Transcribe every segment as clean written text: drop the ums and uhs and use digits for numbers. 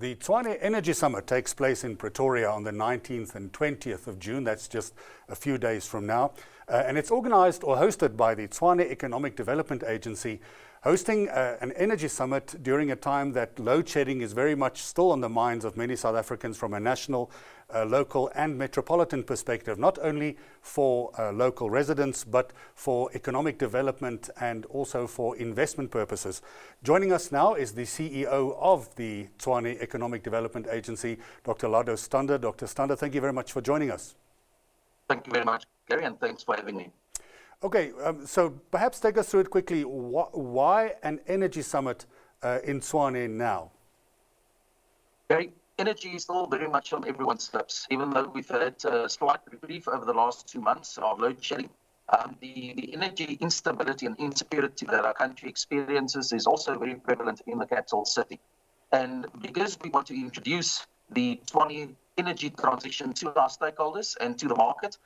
The Tshwane Energy Summit takes place in Pretoria on the 19th and 20th of June. That's just a few days from now. And it's organized or hosted by the Tshwane Economic Development Agency, hosting an energy summit during a time that load shedding is very much still on the minds of many South Africans from a national, local and metropolitan perspective, not only for local residents, but for economic development and also for investment purposes. Joining us now is the CEO of the Tshwane Economic Development Agency, Dr. Lardo Stander. Dr. Stander, thank you very much for joining us. Thank you very much, Gary, and thanks for having me. Okay, so perhaps take us through it quickly. Why an energy summit in Tshwane now? Gary, energy is still very much on everyone's lips, even though we've had a slight reprieve over the last 2 months of load shedding. The energy instability and insecurity that our country experiences is also very prevalent in the capital city. And because we want to introduce the Tshwane energy transition to our stakeholders and to the market,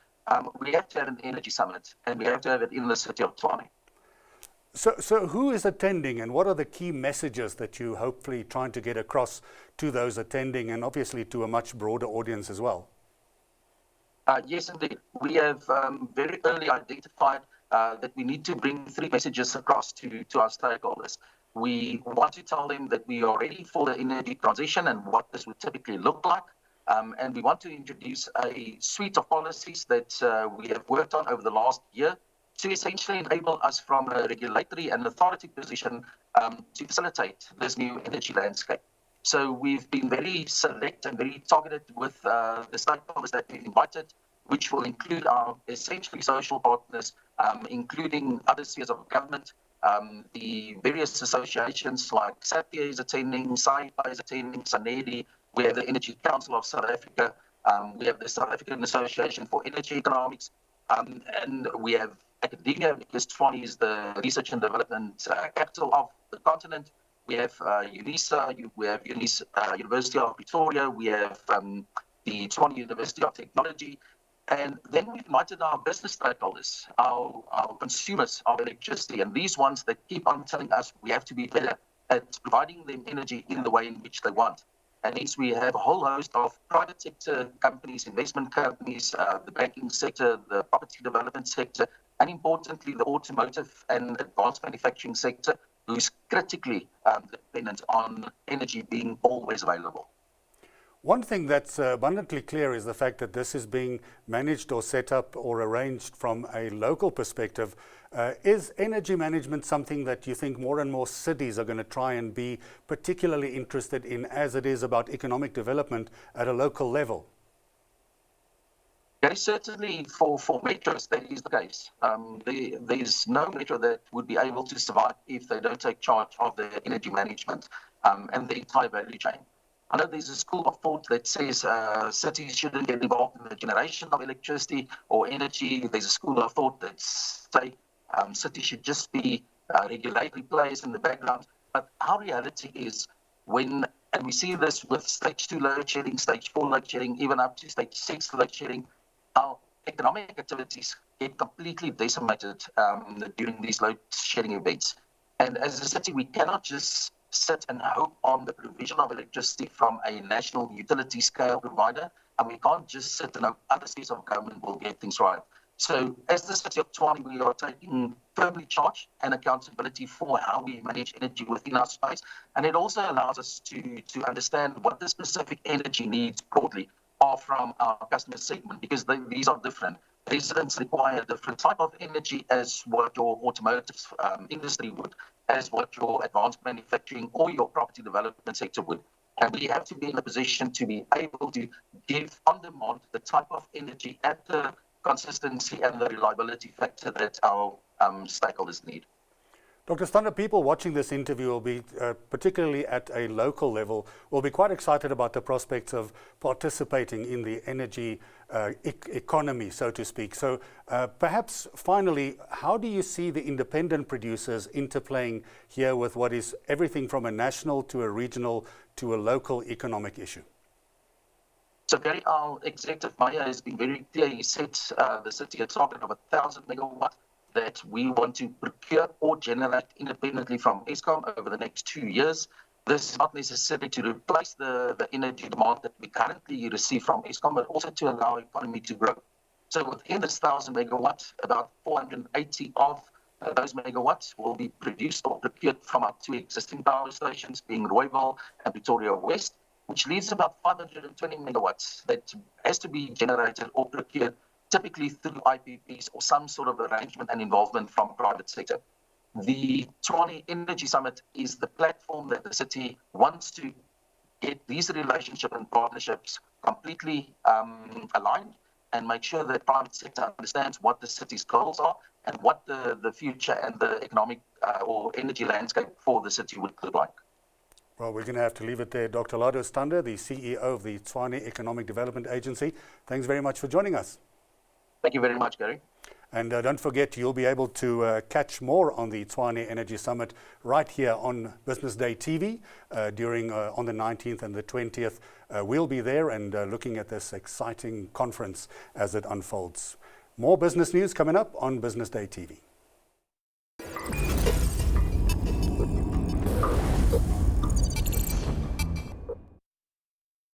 we have to have an energy summit, and we have to have it in the city of Tshwane. So who is attending, and what are the key messages that you hopefully trying to get across to those attending, and obviously to a much broader audience as well? Yes, indeed. We have very early identified that we need to bring 3 messages across to our stakeholders. We want to tell them that we are ready for the energy transition and what this would typically look like. And we want to introduce a suite of policies that we have worked on over the last year to essentially enable us from a regulatory and authority position to facilitate this new energy landscape. So we've been very select and very targeted with the stakeholders that we've invited, which will include our essentially social partners, including other spheres of government, the various associations like SAPIA is attending, SAIPA is attending, SANEDI. We have the Energy Council of South Africa. We have the South African Association for Energy Economics. And we have academia, because Tshwane is the research and development capital of the continent. We have UNISA, we have University of Pretoria, we have the Tshwane University of Technology. And then we've invited our business stakeholders, our consumers of electricity, and these ones that keep on telling us we have to be better at providing them energy in the way in which they want. And hence we have a whole host of private sector companies, investment companies, the banking sector, the property development sector, and importantly, the automotive and advanced manufacturing sector, who is critically dependent on energy being always available. One thing that's abundantly clear is the fact that this is being managed or set up or arranged from a local perspective. Is energy management something that you think more and more cities are going to try and be particularly interested in, as it is about economic development at a local level? Yes, certainly for metros, that is the case. There's no metro that would be able to survive if they don't take charge of their energy management and the entire value chain. I know there's a school of thought that says cities shouldn't get involved in the generation of electricity or energy. There's a school of thought that say cities should just be regulatory players in the background. But our reality is and we see this with stage 2 load shedding, stage 4 load shedding, even up to stage 6 load shedding, our economic activities get completely decimated during these load shedding events. And as a city, we cannot just sit and hope on the provision of electricity from a national utility scale provider, and we can't just sit and hope other spheres of government will get things right. So as the city of Tshwane, we are taking firmly charge and accountability for how we manage energy within our space, and it also allows us to understand what the specific energy needs broadly are from our customer segment, because these are different. Residents require a different type of energy as what your automotive industry would, as what your advanced manufacturing or your property development sector would. And we have to be in a position to be able to give on demand the type of energy at the consistency and the reliability factor that our stakeholders need. Dr. Stander, people watching this interview will be, particularly at a local level, will be quite excited about the prospects of participating in the energy economy, so to speak. So perhaps finally, how do you see the independent producers interplaying here with what is everything from a national to a regional to a local economic issue? So Gary, our executive mayor has been very clear. He set the city a target of 1,000 megawatt that we want to procure or generate independently from Eskom over the next 2 years. This is not necessarily to replace the energy demand that we currently receive from Eskom, but also to allow our economy to grow. So within this 1,000 megawatts, about 480 of those megawatts will be produced or procured from our two existing power stations, being Rooiwal and Pretoria West, which leaves about 520 megawatts that has to be generated or procured, typically through IPPs or some sort of arrangement and involvement from private sector. The Tshwane Energy Summit is the platform that the city wants to get these relationships and partnerships completely aligned and make sure that private sector understands what the city's goals are and what the future and the economic or energy landscape for the city would look like. Well, we're going to have to leave it there. Dr. Lardo Stander, the CEO of the Tshwane Economic Development Agency. Thanks very much for joining us. Thank you very much, Gary. And don't forget, you'll be able to catch more on the Tshwane Energy Summit right here on Business Day TV on the 19th and the 20th. We'll be there and looking at this exciting conference as it unfolds. More business news coming up on Business Day TV.